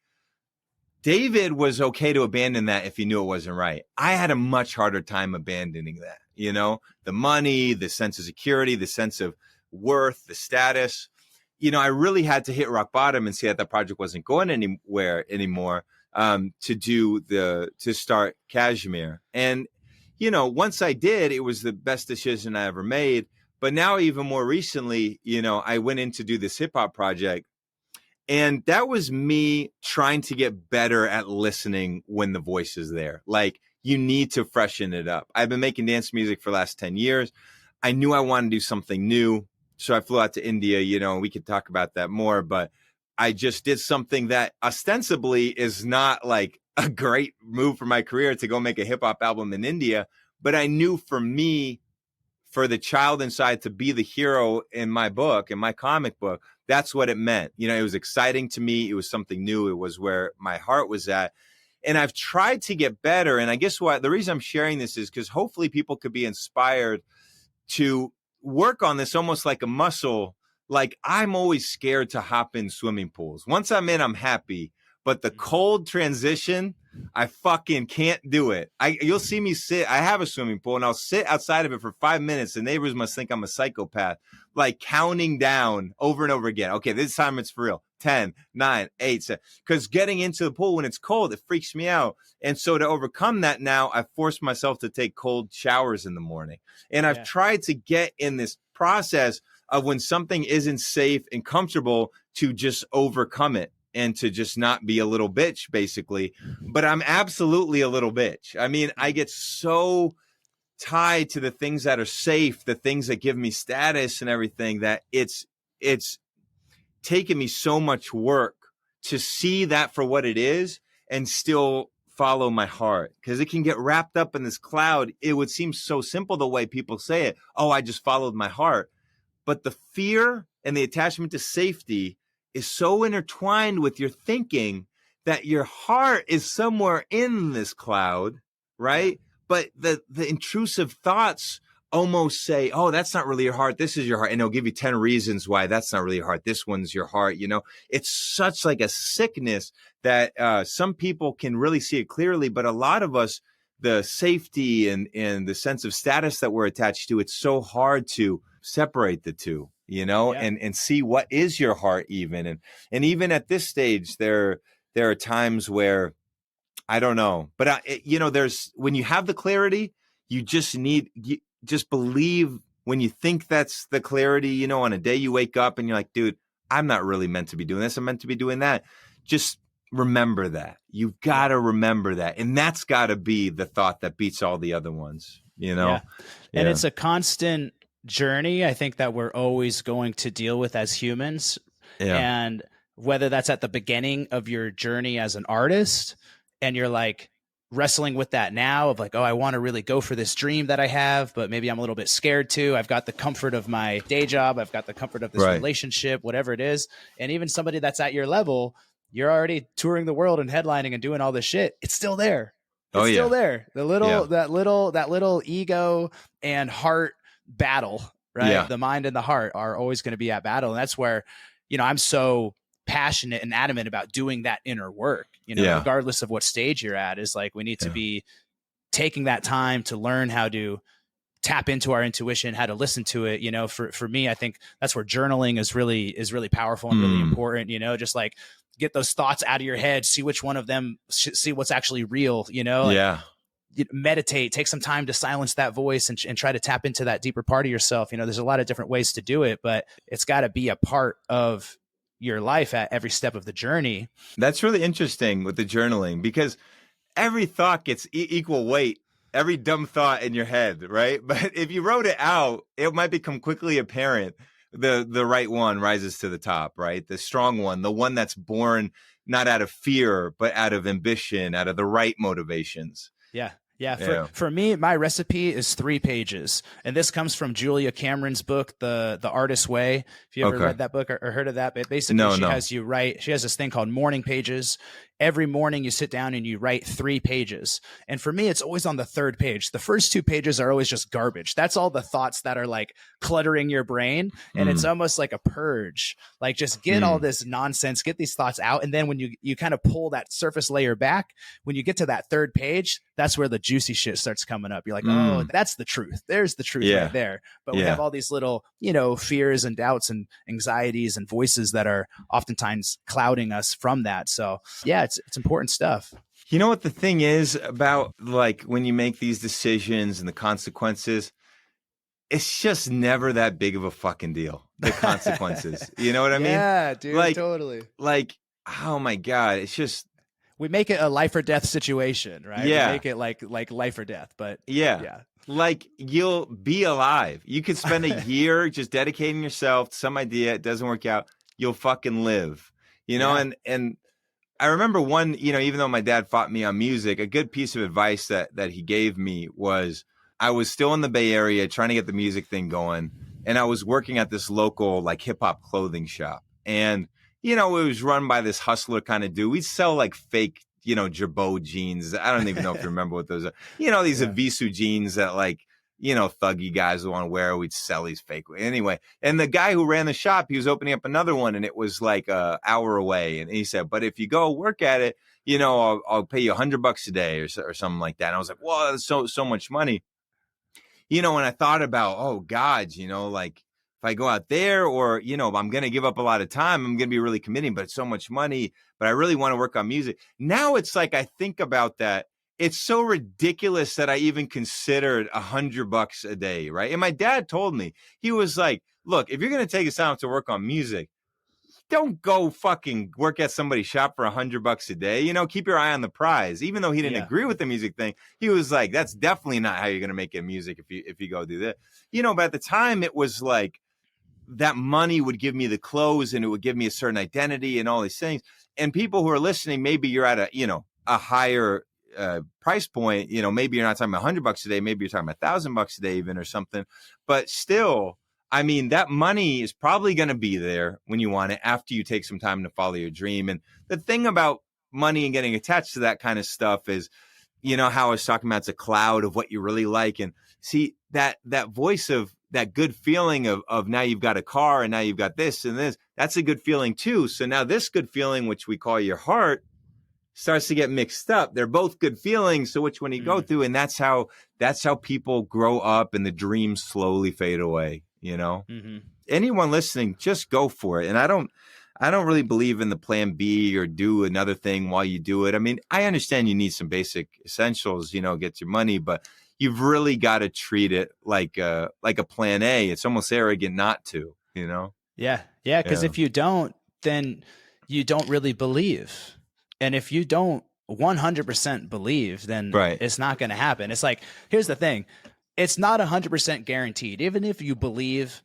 David was okay to abandon that if he knew it wasn't right. I had a much harder time abandoning that, the money, the sense of security, the sense of worth, the status. I really had to hit rock bottom and see that the project wasn't going anywhere anymore, to start KSHMR. And, once I did, it was the best decision I ever made. But now, even more recently, I went in to do this hip hop project. And that was me trying to get better at listening when the voice is there. Like, you need to freshen it up. I've been making dance music for the last 10 years. I knew I wanted to do something new. So I flew out to India, we could talk about that more, but I just did something that ostensibly is not like a great move for my career to go make a hip hop album in India. But I knew for me, for the child inside to be the hero in my book, in my comic book, that's what it meant. It was exciting to me. It was something new. It was where my heart was at. And I've tried to get better. And I guess the reason I'm sharing this is because hopefully people could be inspired to work on this almost like a muscle. Like, I'm always scared to hop in swimming pools. Once I'm in, I'm happy. But the cold transition, I fucking can't do it. You'll see me sit. I have a swimming pool, and I'll sit outside of it for 5 minutes. The neighbors must think I'm a psychopath, like counting down over and over again. Okay, this time it's for real. 10, 9, 8, 7. Because getting into the pool when it's cold, it freaks me out. And so to overcome that now, I forced myself to take cold showers in the morning. And I've tried to get in this process of when something isn't safe and comfortable to just overcome it. And to just not be a little bitch, basically. But I'm absolutely a little bitch. I mean, I get so tied to the things that are safe, the things that give me status and everything, that it's taken me so much work to see that for what it is and still follow my heart. Because it can get wrapped up in this cloud. It would seem so simple the way people say it. Oh, I just followed my heart. But the fear and the attachment to safety is so intertwined with your thinking that your heart is somewhere in this cloud, right? But the intrusive thoughts almost say, oh, that's not really your heart. This is your heart. And they'll give you 10 reasons why that's not really your heart. This one's your heart. It's such like a sickness that some people can really see it clearly. But a lot of us, the safety and the sense of status that we're attached to, it's so hard to separate the two. And see what is your heart even. And even at this stage, there are times where I don't know, but there's, when you have the clarity, you just believe when you think that's the clarity, on a day you wake up and you're like, dude, I'm not really meant to be doing this. I'm meant to be doing that. Just remember that. You've got to remember that. And that's got to be the thought that beats all the other ones, And it's a constant journey, I think, that we're always going to deal with as humans. And whether that's at the beginning of your journey as an artist and you're like wrestling with that now of like, oh, I want to really go for this dream that I have, but maybe I'm a little bit scared too. I've got the comfort of my day job. I've got the comfort of this relationship, whatever it is. And even somebody that's at your level, you're already touring the world and headlining and doing all this shit. It's still there. It's still there. The little, that little ego and heart battle, right? The mind and the heart are always going to be at battle. And that's where, I'm so passionate and adamant about doing that inner work, regardless of what stage you're at, is like, we need to be taking that time to learn how to tap into our intuition, how to listen to it. For me, I think that's where journaling is really powerful and really important, just like get those thoughts out of your head, see which one of them, see what's actually real, meditate, take some time to silence that voice and try to tap into that deeper part of yourself. There's a lot of different ways to do it, but it's got to be a part of your life at every step of the journey. That's really interesting with the journaling, because every thought gets equal weight, every dumb thought in your head, right? But if you wrote it out, it might become quickly apparent. The right one rises to the top, right? The strong one, the one that's born not out of fear, but out of ambition, out of the right motivations. Yeah. For me, my recipe is 3 pages. And this comes from Julia Cameron's book, The Artist's Way. If you ever read that book or heard of that, but basically she has you write, she has this thing called morning pages. every morning you sit down and you write 3 pages. And for me, it's always on the 3rd page. The first 2 pages are always just garbage. That's all the thoughts that are like cluttering your brain. And it's almost like a purge. Like just get all this nonsense, get these thoughts out. And then when you kind of pull that surface layer back, when you get to that 3rd page, that's where the juicy shit starts coming up. You're like, oh, that's the truth. There's the truth right there. But we have all these little, fears and doubts and anxieties and voices that are oftentimes clouding us from that. So yeah, it's important stuff. You know what the thing is about like when you make these decisions and the consequences, it's just never that big of a fucking deal. The consequences. You know what I mean? Yeah, dude, like, totally. Like, oh my God, it's just, we make it a life or death situation, right? Yeah. We make it like life or death, but yeah. Like you'll be alive. You could spend a year just dedicating yourself to some idea. It doesn't work out. You'll fucking live, and I remember one, even though my dad fought me on music, a good piece of advice that he gave me was I was still in the Bay Area trying to get the music thing going. And I was working at this local like hip hop clothing shop. And, it was run by this hustler kind of dude. We'd sell like fake, Jabot jeans. I don't even know if you remember what those are. These Avisu jeans that like, thuggy guys would want to wear. We'd sell these fake. Anyway, and the guy who ran the shop, he was opening up another one and it was like an hour away. And he said, but if you go work at it, I'll pay you $100 a day or something like that. And I was like, well, that's so much money. When I thought about, oh God, like if I go out there or, I'm going to give up a lot of time, I'm going to be really committing, but it's so much money, but I really want to work on music. Now it's like, I think about that. It's so ridiculous that I even considered $100 a day. Right. And my dad told me, he was like, look, if you're going to take this time to work on music, don't go fucking work at somebody's shop for $100 a day. Keep your eye on the prize. Even though he didn't agree with the music thing, he was like, that's definitely not how you're going to make it music if you go do that. But at the time it was like that money would give me the clothes and it would give me a certain identity and all these things. And people who are listening, maybe you're at a higher price point, maybe you're not talking about $100 a day, maybe you're talking about $1,000 a day even or something, but still, I mean, that money is probably going to be there when you want it after you take some time to follow your dream. And the thing about money and getting attached to that kind of stuff is, how I was talking about, it's a cloud of what you really like. And see that voice of that good feeling of now you've got a car and now you've got this and this, that's a good feeling too. So now this good feeling, which we call your heart, starts to get mixed up. They're both good feelings. So which one you go through? And that's how people grow up and the dreams slowly fade away. Anyone listening, just go for it. And I don't really believe in the plan B or do another thing while you do it. I mean, I understand you need some basic essentials, get your money, but you've really got to treat it like a plan A. It's almost arrogant not to, Yeah. Because if you don't, then you don't really believe. And if you don't 100% believe, then it's not going to happen. It's like, here's the thing. It's not 100% guaranteed. Even if you believe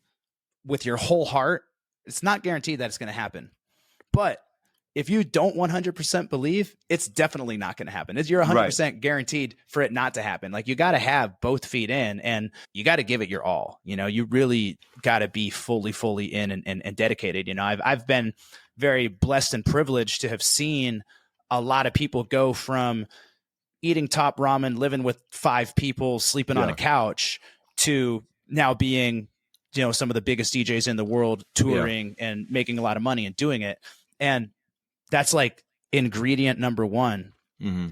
with your whole heart, it's not guaranteed that it's going to happen. But if you don't 100% believe, it's definitely not going to happen. You're 100% guaranteed for it not to happen. Like you got to have both feet in and you got to give it your all. You really got to be fully in and dedicated. I've been very blessed and privileged to have seen a lot of people go from eating top ramen, living with 5 people, sleeping on a couch, to now being, some of the biggest DJs in the world, touring and making a lot of money and doing it. And that's like ingredient number 1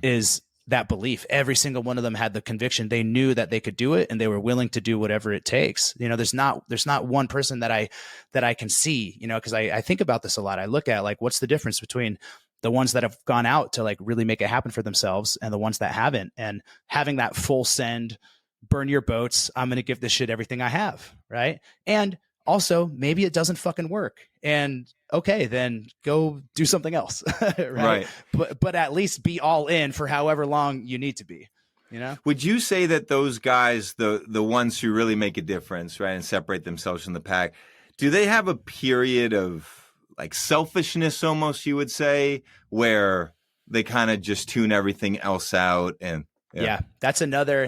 is that belief. Every single one of them had the conviction. They knew that they could do it and they were willing to do whatever it takes. There's not one person that I can see, because I think about this a lot. I look at like, what's the difference between the ones that have gone out to like really make it happen for themselves and the ones that haven't, and having that full send, burn your boats. I'm going to give this shit everything I have. Right. And also maybe it doesn't fucking work. And okay, then go do something else. Right. But at least be all in for however long you need to be, Would you say that those guys, the ones who really make a difference, right, and separate themselves from the pack, do they have a period of like selfishness almost, you would say, where they kind of just tune everything else out? And that's another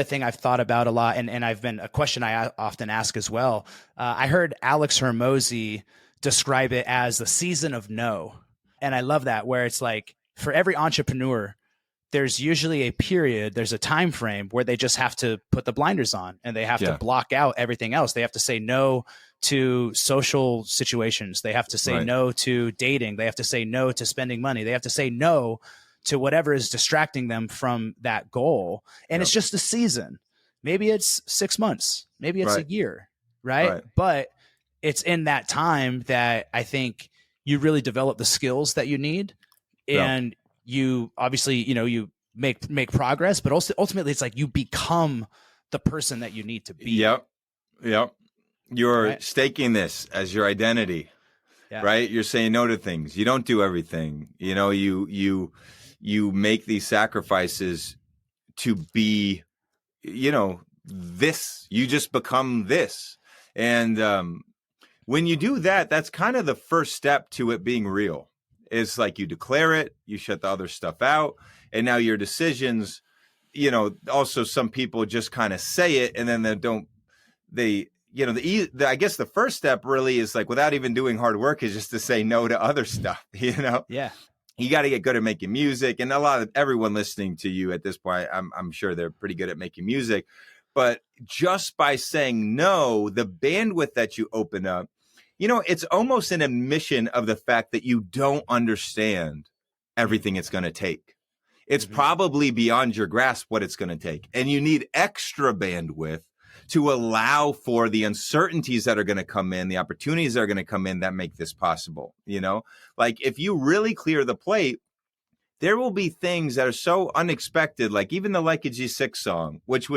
thing I've thought about a lot. And I've been a question I often ask as well. I heard Alex Hermosi describe it as the season of no. And I love that, where it's like for every entrepreneur, there's usually a period, there's a time frame where they just have to put the blinders on and they have to block out everything else. They have to say no to social situations. They have to say no to dating. They have to say no to spending money. They have to say no to whatever is distracting them from that goal. And it's just a season. Maybe it's 6 months, maybe it's a year, right? But it's in that time that I think you really develop the skills that you need. And you obviously, you make progress, but also ultimately it's like you become the person that you need to be. Yep. You're staking this as your identity, right? You're saying no to things. You don't do everything. You make these sacrifices to be, this. You just become this. And when you do that, that's kind of the first step to it being real. It's like you declare it, you shut the other stuff out, and now your decisions, also some people just kind of say it and then I guess the first step really is like, without even doing hard work, is just to say no to other stuff, Yeah. You got to get good at making music. And everyone listening to you at this point, I'm sure they're pretty good at making music, but just by saying no, the bandwidth that you open up, it's almost an admission of the fact that you don't understand everything it's going to take. It's probably beyond your grasp what it's going to take. And you need extra bandwidth to allow for the uncertainties that are going to come in, the opportunities that are going to come in that make this possible. Like if you really clear the plate, there will be things that are so unexpected, like even the Like a G6 song, which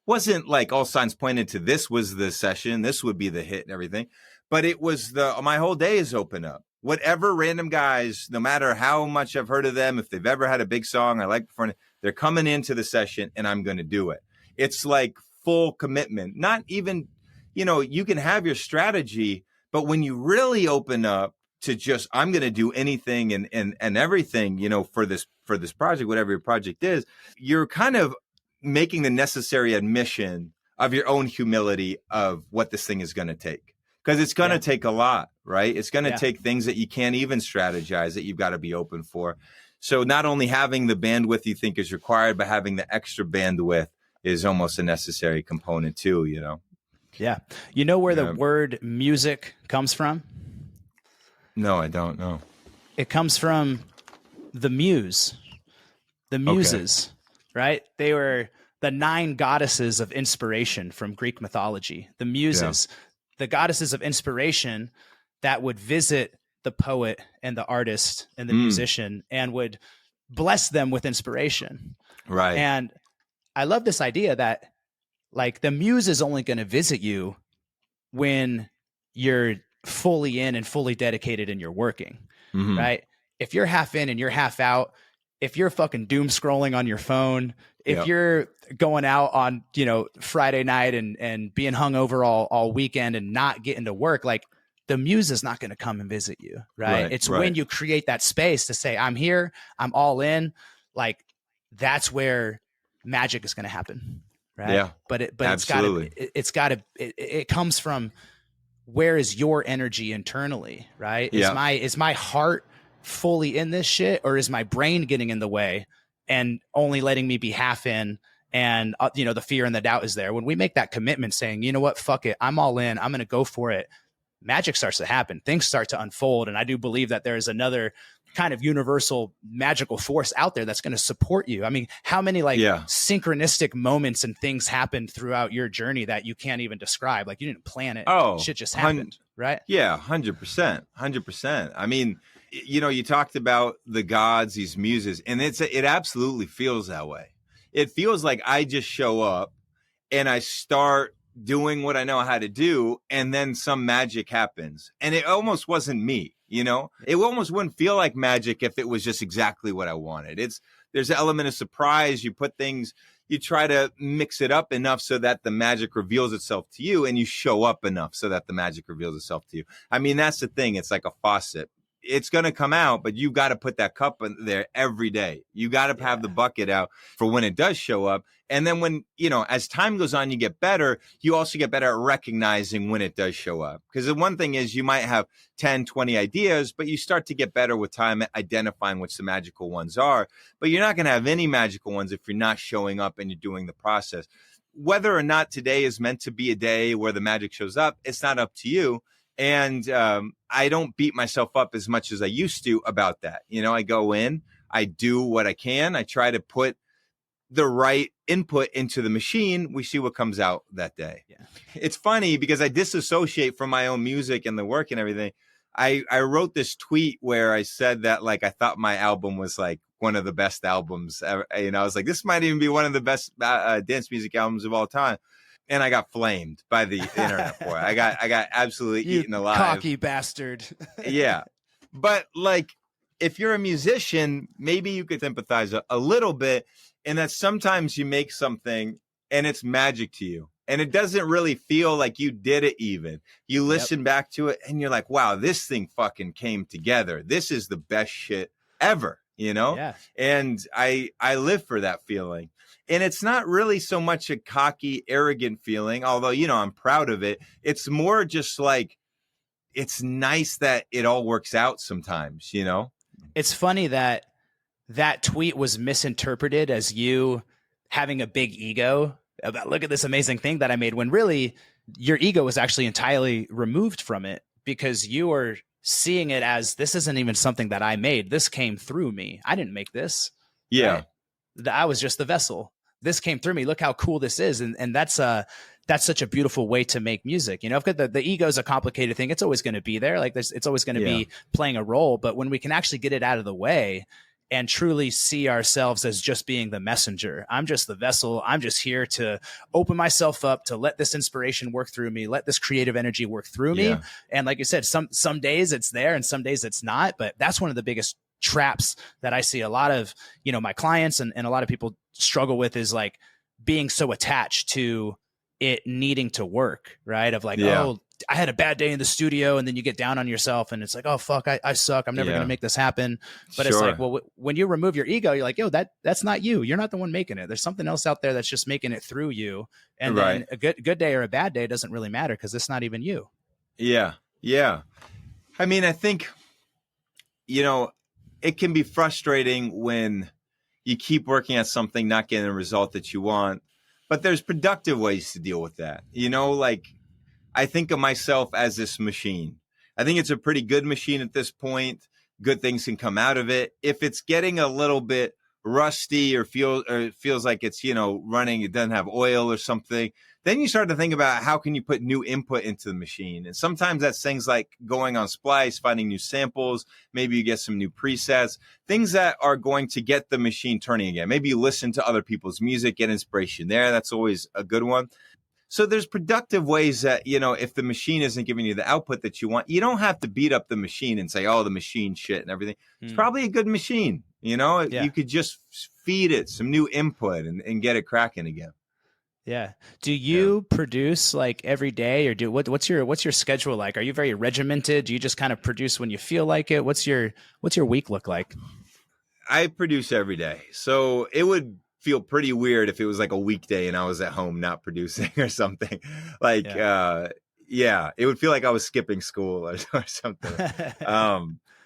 wasn't like all signs pointed to this was the session, this would be the hit and everything. But it was my whole day is open up. Whatever random guys, no matter how much I've heard of them, if they've ever had a big song I like before, they're coming into the session and I'm going to do it. It's like full commitment. Not even, you can have your strategy, but when you really open up to just, I'm going to do anything and everything, for this project, whatever your project is, you're kind of making the necessary admission of your own humility of what this thing is going to take. Because it's going to take a lot, right? It's going to take things that you can't even strategize, that you've got to be open for. So not only having the bandwidth you think is required, but having the extra bandwidth is almost a necessary component too, Yeah. You know where the word music comes from? No, I don't know. It comes from the muse, the muses, right? They were the 9 goddesses of inspiration from Greek mythology, the muses. The goddesses of inspiration that would visit the poet and the artist and the musician and would bless them with inspiration. Right. And I love this idea that like the muse is only going to visit you when you're fully in and fully dedicated and you're working, right? If you're half in and you're half out, if you're fucking doom scrolling on your phone, if you're going out on, Friday night and being hungover all weekend and not getting to work, like the muse is not going to come and visit you. Right. It's when you create that space to say, I'm here, I'm all in, like that's where magic is going to happen. Right. Yeah. But it comes from, where is your energy internally? Right. Is my heart fully in this shit, or is my brain getting in the way and only letting me be half in? And the fear and the doubt is there. When we make that commitment saying, you know what, fuck it, I'm all in, I'm going to go for it, magic starts to happen, things start to unfold. And I do believe that there's another kind of universal magical force out there that's going to support you. I mean, how many synchronistic moments and things happened throughout your journey that you can't even describe? Like you didn't plan it. Shit just happened. Right. Yeah. 100%. I mean, you talked about the gods, these muses, and it absolutely feels that way. It feels like I just show up and I start doing what I know how to do, and then some magic happens. And it almost wasn't me, It almost wouldn't feel like magic if it was just exactly what I wanted. There's an element of surprise. You put things, you try to mix it up enough so that the magic reveals itself to you, and you show up enough so that the magic reveals itself to you. I mean, that's the thing. It's like a faucet. it's going to come out, but you got to put that cup in there every day. You got to have the bucket out for when it does show up. And then when, as time goes on, you get better. You also get better at recognizing when it does show up. Because the one thing is you might have 10, 20 ideas, but you start to get better with time at identifying which the magical ones are. But you're not going to have any magical ones if you're not showing up and you're doing the process. Whether or not today is meant to be a day where the magic shows up, it's not up to you. And I don't beat myself up as much as I used to about that. I go in, I do what I can. I try to put the right input into the machine. We see what comes out that day. Yeah. It's funny because I disassociate from my own music and the work and everything. I wrote this tweet where I said that like I thought my album was like one of the best albums ever. I was like, this might even be one of the best dance music albums of all time. And I got flamed by the internet for it. I got absolutely eaten alive. Cocky bastard. Yeah. But like, if you're a musician, maybe you could empathize a little bit. And that sometimes you make something and it's magic to you. And it doesn't really feel like you did it even. You listen back to it and you're like, wow, this thing fucking came together. This is the best shit ever, Yeah. And I live for that feeling. And it's not really so much a cocky, arrogant feeling, although, I'm proud of it. It's more just like, it's nice that it all works out sometimes, It's funny that tweet was misinterpreted as you having a big ego about, look at this amazing thing that I made, when really your ego was actually entirely removed from it because you were seeing it as, this isn't even something that I made. This came through me. I didn't make this. Yeah. Right? I was just the vessel. This came through me. Look how cool this is. And that's such a beautiful way to make music. The ego is a complicated thing. It's always going to be there. Like it's always going to be playing a role. But when we can actually get it out of the way and truly see ourselves as just being the messenger, I'm just the vessel. I'm just here to open myself up to let this inspiration work through me, let this creative energy work through me. And like you said, some days it's there and some days it's not. But that's one of the biggest traps that I see a lot of, my clients and a lot of people struggle with, is like being so attached to it needing to work, right? Of like, oh, I had a bad day in the studio, and then you get down on yourself and it's like, oh, fuck, I suck. I'm never going to make this happen. But it's like, well, when you remove your ego, you're like, yo, that's not you. You're not the one making it. There's something else out there that's just making it through you. And then a good day or a bad day doesn't really matter because it's not even you. Yeah. Yeah. I mean, I think, it can be frustrating when you keep working at something, not getting the result that you want, but there's productive ways to deal with that. Like I think of myself as this machine. I think it's a pretty good machine at this point. Good things can come out of it. If it's getting a little bit rusty or feels like it's, running, it doesn't have oil or something, then you start to think about how can you put new input into the machine. And sometimes that's things like going on Splice, finding new samples. Maybe you get some new presets, things that are going to get the machine turning again. Maybe you listen to other people's music, get inspiration there. That's always a good one. So there's productive ways that, if the machine isn't giving you the output that you want, you don't have to beat up the machine and say, oh, the machine shit and everything. It's probably a good machine. You could just feed it some new input and get it cracking again. Yeah. Do you produce like every day, or what's your schedule like? Are you very regimented? Do you just kind of produce when you feel like it? What's your week look like? I produce every day. So it would feel pretty weird if it was like a weekday and I was at home not producing or something. Like, it would feel like I was skipping school or something.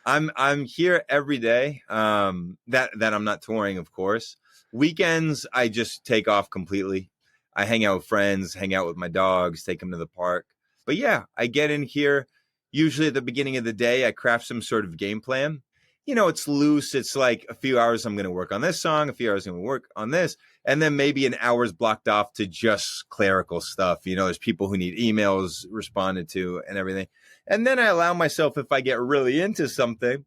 I'm here every day. That I'm not touring, of course. Weekends, I just take off completely. I hang out with friends, hang out with my dogs, take them to the park. But yeah, I get in here. Usually at the beginning of the day, I craft some sort of game plan. It's loose. It's like a few hours I'm going to work on this song, a few hours I'm going to work on this, and then maybe an hour's blocked off to just clerical stuff. There's people who need emails responded to and everything. And then I allow myself, if I get really into something,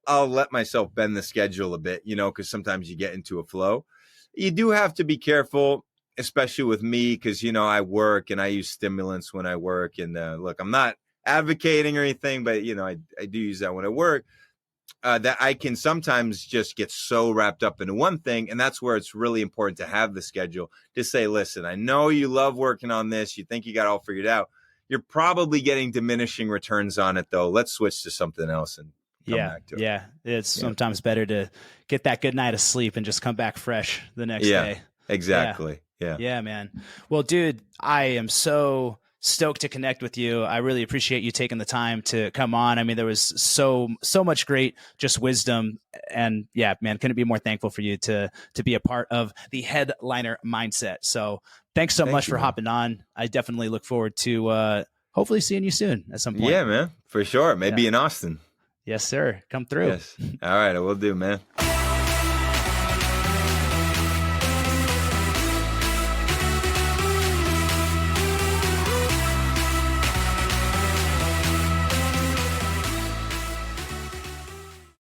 I'll let myself bend the schedule a bit, because sometimes you get into a flow. You do have to be careful, especially with me, because, I work and I use stimulants when I work. And look, I'm not advocating or anything, but, I do use that when I work. That I can sometimes just get so wrapped up into one thing. And that's where it's really important to have the schedule to say, listen, I know you love working on this. You think you got it all figured out. You're probably getting diminishing returns on it, though. Let's switch to something else and come Yeah. back to it. Yeah. It's Yeah. sometimes better to get that good night of sleep and just come back fresh the next Yeah, day. exactly. Yeah. Yeah, man. Well, dude, I am so stoked to connect with you. I really appreciate you taking the time to come on. I mean, there was so much great just wisdom, and yeah, man, couldn't be more thankful for you to be a part of the Headliner Mindset. So, thanks so Thank much you, for man. hopping on. I definitely look forward to hopefully seeing you soon at some point. Yeah, man, for sure. Maybe Yeah. in Austin. Yes, sir. Come through. Yes. All right, I will do, man.